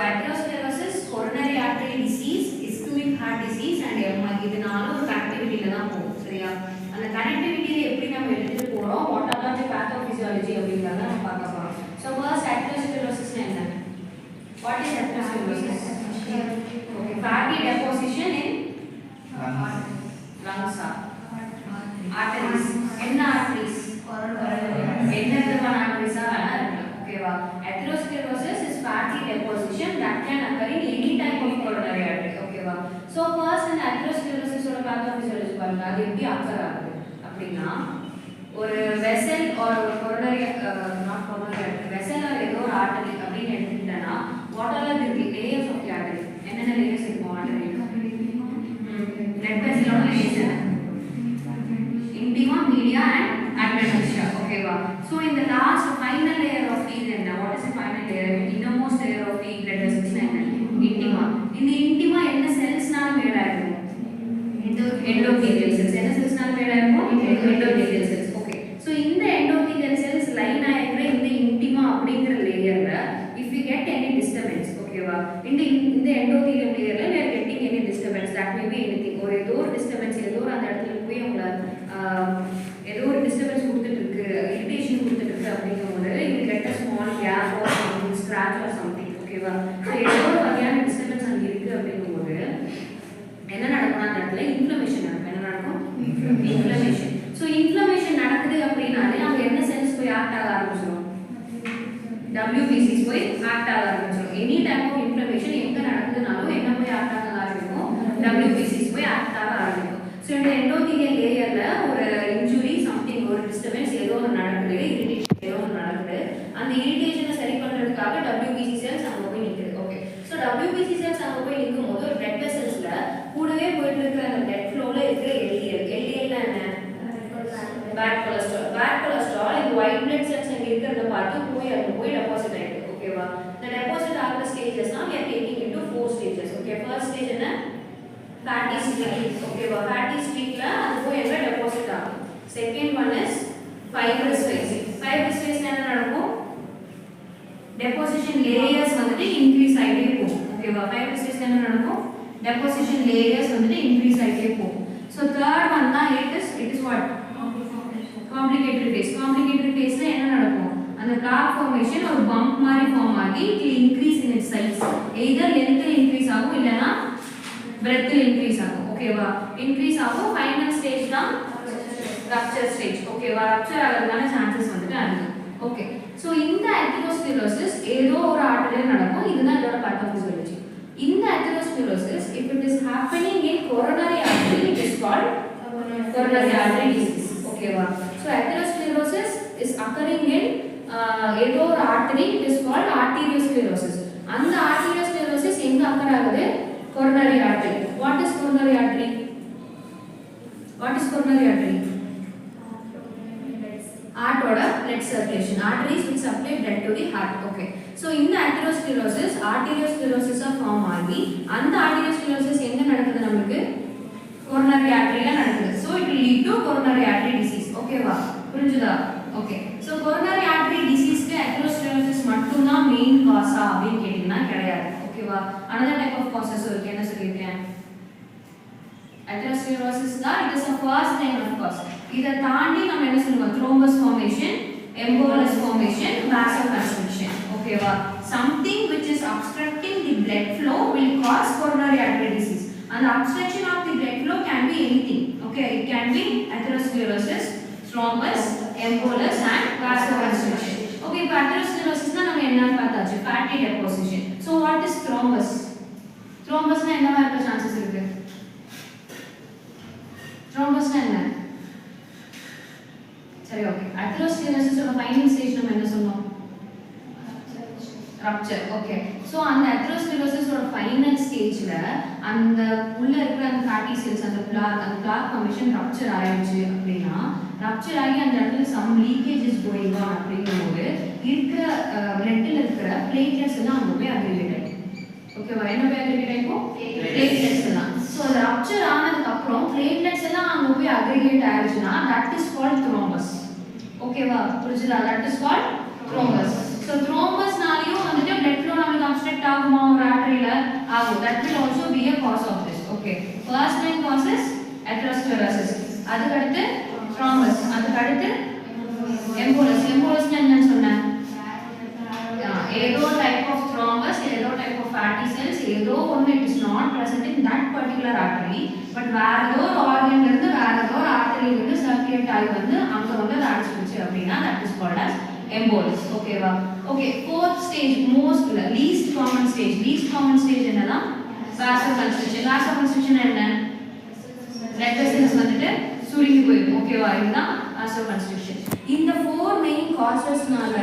atherosclerosis, coronary artery disease, ischemic heart disease and MI இதனால ஒரு கனெக்டிவிட்டில தான் போகும். சரியா? அந்த கனெக்டிவிட்டியை எப்படி நம்ம எடுத்துட்டு போறோம், what are the pathophysiology அப்படிங்கறத நம்ம பார்க்க போறோம். So first atherosclerosis என்ன? What is atherosclerosis? Okay, fatty deposition in lungs, arteries. என்ன arteries? என்ன விதமான arteries வேணா இருக்கலாம். ஓகேவா? Atherosclerosis is fatty deposition that can occur in any type of coronary artery. ஓகேவா? So first இந்த atherosclerosis ஓட pathophysiology பாருங்க. அது எப்படி occur ஆகுது அப்படினா ஒரு vessel or coronary not coronary artery vessel or ஏதோ ஒரு artery அப்படினு எடுத்துக்கிட்டனா what are the layers of the artery? என்னென்ன layers இருக்கும் artery? blood vessel ஓட layers என்ன? Intima, media and adventitia. ஓகேவா? So in the last final layer of the என்ன? What is the final layer? Innermost layer of the blood vessels என்ன? Intima. இந்த intima என்ன செல்ஸ்னால மேடா இருக்கும்? Endothelial cells. என்ன செல்ஸ்னால மேடா இருக்கும்? Endothelial cells. Okay. So இந்த endothelial cells line ஆகிற இந்த intima அப்படிங்கற லேயர்ல if we get any disturbance, ஓகேவா? இந்த endothelial layerல we are getting any disturbance, that may be anything. ஒரு ஏதோ ஒரு disturbance ஏதோ அந்த இடத்துல போய் உங்களை ஏதோ ஒரு disturbance கொடுத்துட்டு இருக்கு, irritation கொடுத்துட்டு இருக்கு அப்படிங்கும்போது you will get a small gap or something, scratch or something. ஓகேவா? So ஏதோ ஒரு வகையான disturbance அங்க இருக்கு அப்படிங்கும்போது என்ன நடக்கும்னா அந்த இடத்துல இன்ஃப்ளமேஷன் நடக்கும். என்ன நடக்கும்? இன்ஃப்ளமேஷன். சோ இன்ஃப்ளமேஷன் நடக்குது அப்படினாலே அங்க என்ன செல்ஸ் போய் ஆக்ட் ஆக ஆரம்பிச்சிரும்? WBCs போய் ஆக்ட் ஆக ஆரம்பிச்சிரும். எனி டைப் ஆஃப் இன்ஃப்ளமேஷன் எங்க நடக்குதுனாலும் என்ன போய் ஆக்ட் ஆக ஆரம்பிக்கும்? WBCs போய் ஆக்ட் ஆக ஆரம்பிக்கும். சோ இந்த எண்டோதீலியல் லேயர்ல ஒரு இன்ஜுரி சம்திங் ஒரு டிஸ்டர்பன்ஸ் ஏதோ ஒன்று நடக்குது, இரிட்டேஷன் ஏதோ ஒன்று நடக்குது. அந்த இரிட்டேஷனை சரி பண்றதுக்காக WBC செல்ஸ் அங்க போய் நிக்குது. ஓகே. சோ WBC செல்ஸ் அங்க போய் நிக்கும்போது ஒரு blood vesselsல கூடவே போயிட்டு இருக்கிற அந்த blood flowல இருக்கிற LDL என்ன? bad cholesterol இந்த white blood cells அங்க இருக்கிறத பார்த்து போய் டெபாசிட் ஆயிடுது. ஓகேவா? இந்த டெபாசிட் ஆகிற ஸ்டேஜஸ்னா we are taking into 4 stages. Okay. First stage என்ன? fatty streak. ஓகேவா? fatty streakல அது போய் எங்க டெபாசிட் ஆகும். Second one is fibrous phase. fibrous phase என்ன நடக்கும்? deposition layers வந்துட்டு increase ஆயிட்டே போகும். ஓகேவா? fibrous phase என்ன நடக்கும்? deposition layers வந்துட்டு increase ஆயிட்டே போகும். So third one தான் it is what? complicated phase. complicated phaseல என்ன நடக்கும்? அந்த plaque formation ஒரு bump மாதிரி ஃபார்ம் ஆகி it will increase in its size. either length increase ஆகும் இல்லனா breadth increase ஆகும். ஓகேவா? increase ஆகும். final stage தான் rupture stage. ஓகேவா? rupture ஆகிறதுக்கான chances வந்துட்டு அதிகம். ஓகே. சோ இந்த atherosclerosis ஏதோ ஒரு ஆர்டரில நடக்கும். இதுதான் இதோட pathophysiology. இந்த atherosclerosis if it is happening in coronary artery it is called coronary artery disease. ஓகேவா? So atherosclerosis is occurring in ஏதோ ஒரு artery, it is called arteriosclerosis. அந்த arteriosclerosis எங்க occur ஆகுது? coronary artery. What is coronary artery? What is coronary artery? heart ஓட blood circulation. arteries which supply blood to the heart. Okay. So இந்த atherosclerosis arteriosclerosis form ஆகி அந்த arteriosclerosis எங்க நடக்குது நமக்கு? coronary arteryல நடக்குது. So it will lead to coronary artery disease. ஓகேவா? புரிஞ்சுதா? Okay. So coronary artery diseaseக்கு atherosclerosis மட்டும் தான் மெயின் காஸா அப்படினு கேட்டினா கிடையாது. ஓகேவா? another type of causes இருக்கு. என்ன சொல்லிருக்கேன்? atherosclerosis தான் it is a first line of cause. இத தாண்டி நம்ம என்ன சொல்லுவோம்? thrombus formation, embolus formation, vasoconstriction. ஓகேவா? something which is obstructing the blood flow will cause coronary artery disease. And obstruction of the blood flow can be anything. Okay, it can be atherosclerosis, thrombus, embolus and vasoconstriction. Okay, இப்போ atherosclerosis னா நம்ம என்னன்னு பார்த்தாச்சு, fatty deposition. So what is thrombus? thrombus னா என்னவா இருக்க chances இருக்கு? thrombus னா என்ன? சரி, ஓகே. atherosclerosis ஓட ஃபைனல் ஸ்டேஜ் நம்ம என்ன சொன்னோம்? rupture. Okay. So அந்த atherosclerosis ஓட ஃபைனல் ஸ்டேஜ்ல அந்த உள்ள இருக்கிற அந்த fatty cells அந்த plaque formation rupture ஆயிடுச்சு அப்படினா rupture ஆகி அந்த இடத்துல some leakage is going on அப்படிங்கும்போது இருக்கிற bloodல இருக்கிற platelets எல்லாம் அங்க போய் aggregate ஆயிடும். ஓகேவா? என்ன போய் aggregate ஆயிடும்? platelets எல்லாம். So அந்த rupture ஆனதுக்கு அப்புறம் platelets எல்லாம் அங்க போய் aggregate ஆயிடுச்சுனா that is called thrombus. ஓகேவா? புரியுதா? that is called thrombus. So thrombus நாலயும் வந்துட்டு blood flow நமக்கு obstruct ஆகுமா? ஆகும். That will also be a cause of this. Okay. First line cause is atherosclerosis. அதுக்கு அடுத்து thrombus. அதுக்கு அடுத்து embolus. Embolus என்னன்னு சொன்னேன்? ஏதோ type of thrombus, ஏதோ type of fatty cells, ஏதோ ஒன்று it is not present in that particular artery, but வேற ஏதோ ஒரு organ இருந்து வேற ஏதோ ஒரு artery இருந்து circulate ஆகி வந்து அங்க வந்து அது அடைச்சிருச்சு அப்படின்னா that is called as embolus. ஓகேவா? Okay, fourth stage, most least common stage என்னன்னா vasoconstriction. Vasoconstriction என்ன? blood vessels வந்துட்டு சுருங்கி போயிடும். ஓகேவா? இதுதான் vasoconstriction. இந்த four main causesனால